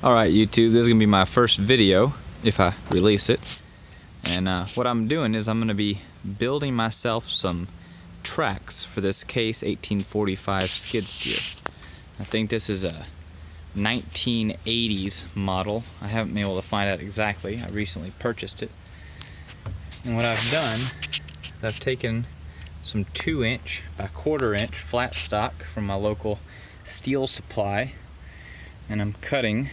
Alright YouTube, this is going to be my first video, if I release it. And what I'm doing is I'm going to be building myself some tracks for this Case 1845 skid steer. I think this is a 1980s model. I haven't been able to find out exactly. I recently purchased it. And what I've done is I've taken some 2" by 1/4" flat stock from my local steel supply, and I'm cutting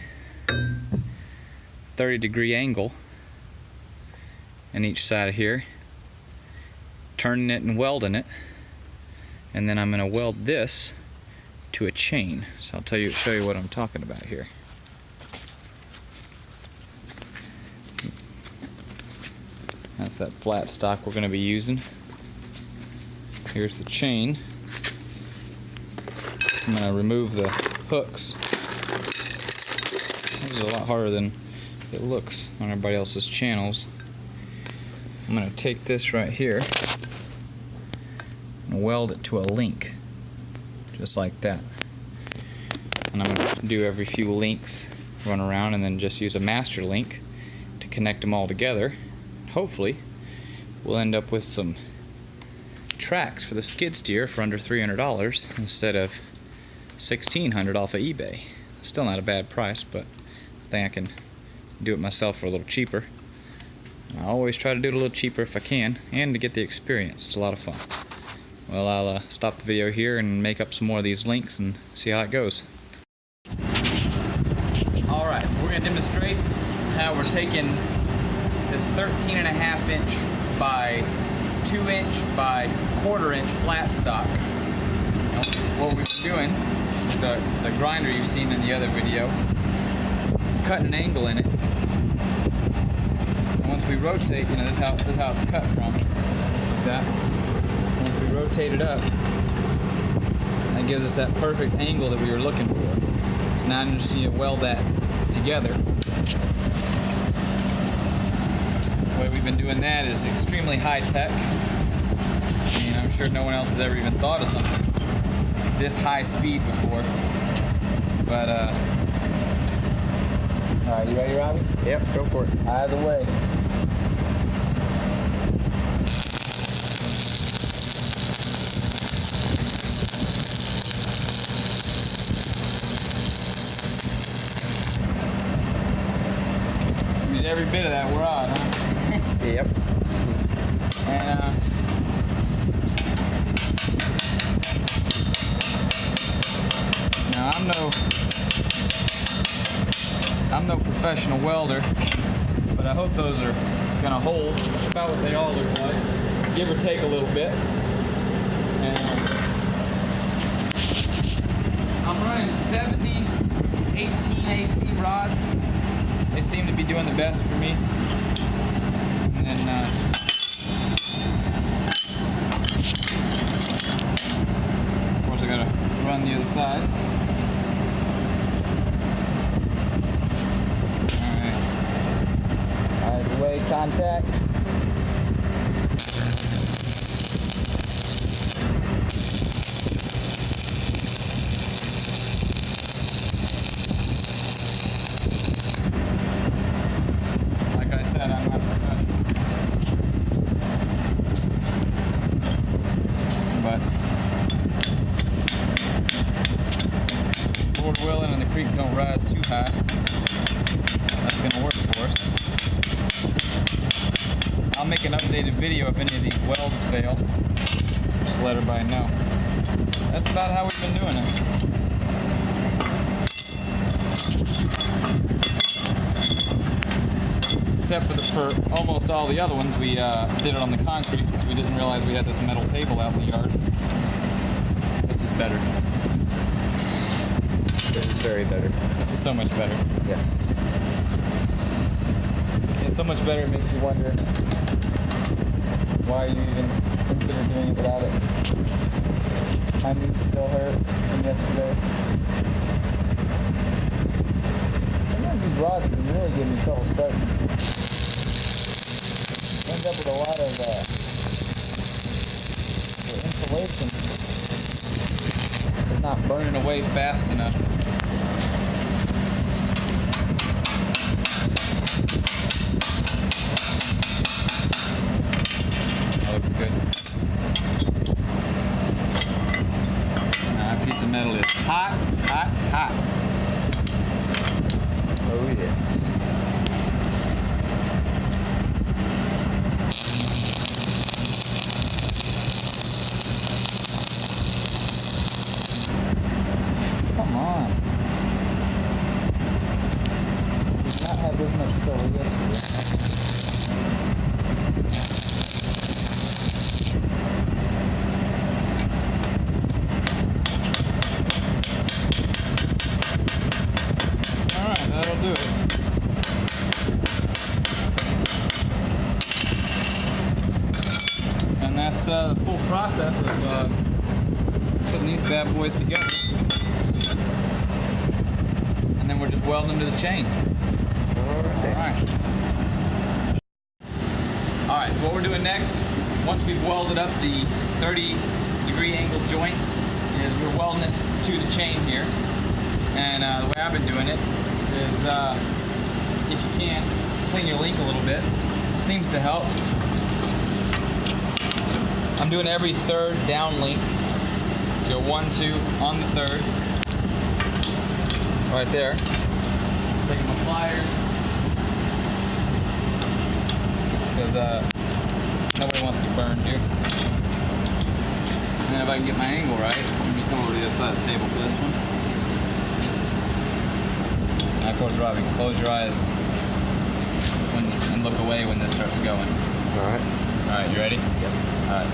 30-degree angle in each side of here, turning it and welding it, and then I'm going to weld this to a chain. So I'll show you what I'm talking about here. That's that flat stock we're going to be using. Here's the chain. I'm going to remove the hooks. This is a lot harder than it looks on everybody else's channels. I'm going to take this right here and weld it to a link, just like that. And I'm going to do every few links, run around, and then just use a master link to connect them all together. Hopefully we'll end up with some tracks for the skid steer for under $300 instead of $1,600 off of eBay. Still not a bad price, but I think I can do it myself for a little cheaper. I always try to do it a little cheaper if I can, and to get the experience. It's a lot of fun. Well, I'll stop the video here and make up some more of these links and see how it goes. Alright, so we're going to demonstrate how we're taking this 13.5" by 2" by 1/4" flat stock. Now, what we've been doing, the grinder you've seen in the other video, is cutting an angle in it. And once we rotate, you know, this is how it's cut from, like that. Once we rotate it up, that gives us that perfect angle that we were looking for. So now I'm just going to weld that together. The way we've been doing that is extremely high tech. I mean, I'm sure no one else has ever even thought of something this high speed before. But alright, you ready, Robbie? Yep, go for it. Eyes away. Use every bit of that we're on, huh? Yep. And now I'm no professional welder, but I hope those are gonna hold. That's about what they all look like, give or take a little bit. And I'm running 70 18 AC rods. They seem to be doing the best for me. And then of course I gotta run the other side. Way contact. Like I said, I'm not professional. But Lord willing and the creek don't rise too high, that's gonna work for us. I'll make an updated video if any of these welds fail. Just let everybody know. That's about how we've been doing it. Except for almost all the other ones, we did it on the concrete because we didn't realize we had this metal table out in the yard. This is better. This is very better. This is so much better. Yes. It's so much better, it makes you wonder why you even consider doing it without it. My knees still hurt from yesterday. Sometimes these rods can really give me trouble starting. Ends up with a lot of the insulation is not burning away fast enough. Alright, that'll do it. And that's the full process of putting these bad boys together. And then we're just welding them to the chain. Alright, so what we're doing next, once we've welded up the 30-degree angle joints, is we're welding it to the chain here. And the way I've been doing it is, if you can, clean your link a little bit. Seems to help. I'm doing every third down link. So 1, 2 on the third. Right there. Taking my pliers. Because nobody wants to get burned here. And then if I can get my angle right, let me come over to the other side of the table for this one. Now, of course, Rob, you can close your eyes and look away when this starts going. Alright. Alright, you ready? Yep. Alright.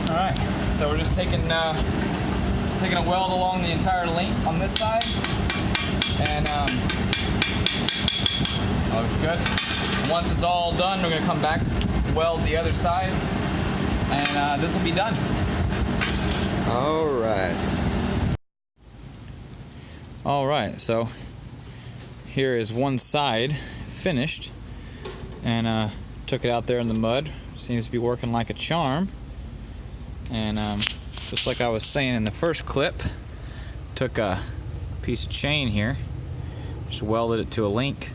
Alright, so we're just taking a weld along the entire length on this side, and looks good. Once it's all done, we're going to come back, weld the other side, and this will be done. Alright. Alright, so here is one side finished, and took it out there in the mud. Seems to be working like a charm. And just like I was saying in the first clip, took a piece of chain here, just welded it to a link,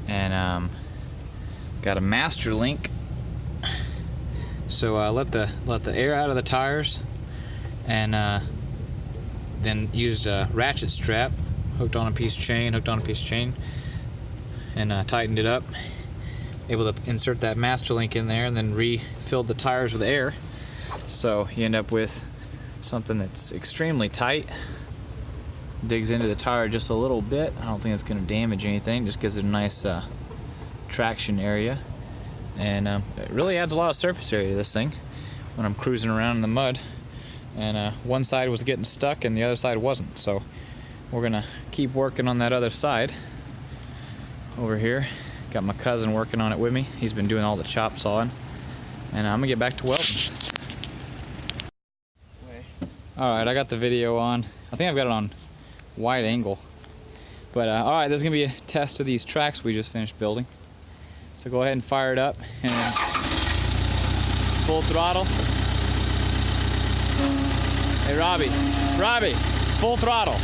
and got a master link. So let the air out of the tires, and then used a ratchet strap, hooked on a piece of chain, and tightened it up. Able to insert that master link in there, and then refilled the tires with air. So you end up with something that's extremely tight, digs into the tire just a little bit. I don't think it's going to damage anything, just gives it a nice traction area, and it really adds a lot of surface area to this thing when I'm cruising around in the mud. And one side was getting stuck and the other side wasn't, so we're gonna keep working on that other side over here. Got my cousin working on it with me. He's been doing all the chop sawing, and I'm gonna get back to welding. Alright, I got the video on. I think I've got it on wide angle. But alright, there's going to be a test of these tracks we just finished building. So go ahead and fire it up, and full throttle. Hey Robbie, full throttle.